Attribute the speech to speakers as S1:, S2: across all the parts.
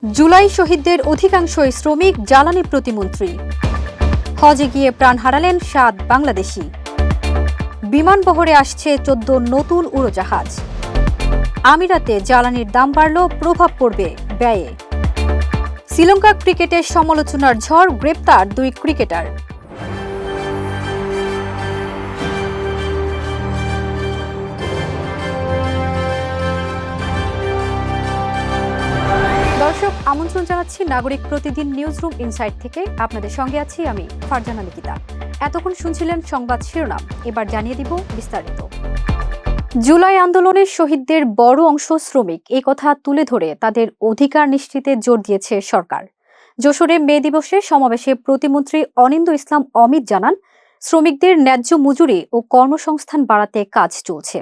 S1: জুলাই শহীদদের অধিকাংশই শ্রমিক, জ্বালানি প্রতিমন্ত্রী। হজে গিয়ে প্রাণ হারালেন ৭ বাংলাদেশি। বিমানবহরে আসছে ১৪ নতুন উড়োজাহাজ। আমিরাতে জ্বালানির দাম বাড়ল, প্রভাব পড়বে ব্যয়ে। শ্রীলঙ্কা ক্রিকেটের সমালোচনার ঝড়, গ্রেপ্তার ২ ক্রিকেটার। দর্শক, আমন্ত্রণ জানাচ্ছি নাগরিক প্রতিদিন নিউজরুম ইনসাইট থেকে। আপনাদের সঙ্গে আছি আমি, ফারজানা নিকিতা। এতক্ষণ শুনছিলেন সংবাদ শিরোনাম, এবার জানিয়ে দিব বিস্তারিত। জুলাই আন্দোলনের শহীদদের বড় অংশ শ্রমিক, এই কথা তুলে ধরে তাদের অধিকার নিশ্চিতে জোর দিয়েছে সরকার। যশোরে মে দিবসে সমাবেশে প্রতিমন্ত্রী অনিন্দ্য ইসলাম অমিত জানান, শ্রমিকদের ন্যায্য মজুরি ও কর্মসংস্থান বাড়াতে কাজ চলছে।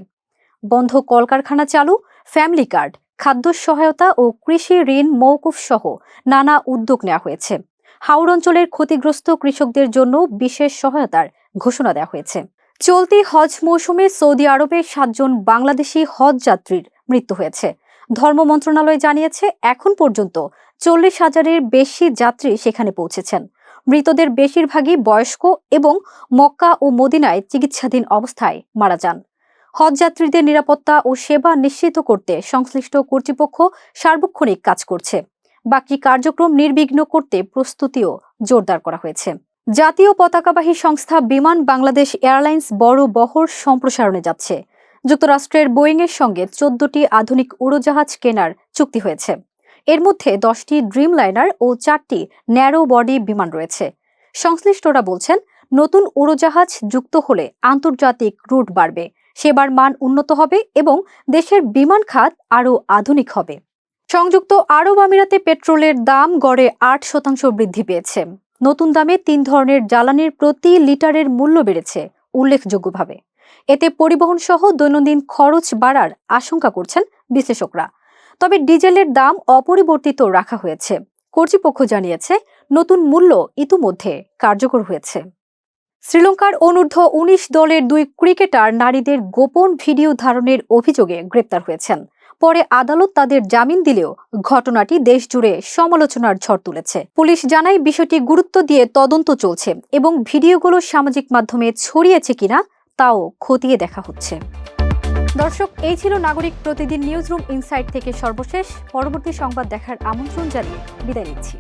S1: বন্ধ কলকারখানা চালু, ফ্যামিলি কার্ড, খাদ্য সহায়তা ও কৃষি ঋণ মওকুফ সহ নানা উদ্যোগ নেওয়া হয়েছে। হাওড় অঞ্চলের ক্ষতিগ্রস্ত কৃষকদের জন্য বিশেষ সহায়তার ঘোষণা দেওয়া হয়েছে। চলতি হজ মৌসুমে সৌদি আরবে ৭ জন বাংলাদেশি হজ যাত্রীর মৃত্যু হয়েছে। ধর্ম মন্ত্রণালয় জানিয়েছে, এখন পর্যন্ত ৪০,০০০-এর বেশি যাত্রী সেখানে পৌঁছেছেন। মৃতদের বেশিরভাগই বয়স্ক এবং মক্কা ও মদিনায় চিকিৎসাধীন অবস্থায় মারা যান। হজযাত্রীদের নিরাপত্তা ও সেবা নিশ্চিত করতে সংশ্লিষ্ট কর্তৃপক্ষ সার্বক্ষণিক কাজ করছে। বাকি কার্যক্রম নির্বিঘ্ন করতে প্রস্তুতিও জোরদার করা হয়েছে। জাতীয় পতাকাবাহী সংস্থা বিমান বাংলাদেশ এয়ারলাইন্স বড় বহর সম্প্রসারণে যাচ্ছে। যুক্তরাষ্ট্রের বোয়িংয়ের সঙ্গে ১৪টি আধুনিক উড়োজাহাজ কেনার চুক্তি হয়েছে। এর মধ্যে 10টি ড্রিম লাইনার ও 4টি ন্যারো বডি বিমান রয়েছে। সংশ্লিষ্টরা বলছেন, নতুন উড়োজাহাজ যুক্ত হলে আন্তর্জাতিক রুট বাড়বে, সেবার মান উন্নত হবে এবং দেশের বিমান খাত আরও আধুনিক হবে। সংযুক্ত আরব আমিরাতে পেট্রোলের দাম গড়ে ৮% বৃদ্ধি পেয়েছে। নতুন দামে 3 ধরনের জ্বালানির প্রতি লিটারের মূল্য বেড়েছে উল্লেখযোগ্যভাবে। এতে পরিবহন সহ দৈনন্দিন খরচ বাড়ার আশঙ্কা করছেন বিশ্লেষকরা। তবে ডিজেলের দাম অপরিবর্তিত রাখা হয়েছে। কর্তৃপক্ষ জানিয়েছে, নতুন মূল্য ইতিমধ্যে কার্যকর হয়েছে। শ্রীলঙ্কার অনূর্ধ্ব ১৯ দলের 2 ক্রিকেটার নারীদের গোপন ভিডিও ধারণের অভিযোগে গ্রেপ্তার হয়েছেন। পরে আদালত তাদের জামিন দিলেও ঘটনাটি দেশজুড়ে সমালোচনার ঝড় তুলেছে। পুলিশ জানায়, বিষয়টি গুরুত্ব দিয়ে তদন্ত চলছে এবং ভিডিওগুলো সামাজিক মাধ্যমে ছড়িয়েছে কিনা তাও খতিয়ে দেখা হচ্ছে। দর্শক, এই ছিল নাগরিক প্রতিদিন নিউজরুম ইনসাইট থেকে সর্বশেষ। পরবর্তী সংবাদ দেখার আমন্ত্রণ জানিয়ে বিদায় নিচ্ছি।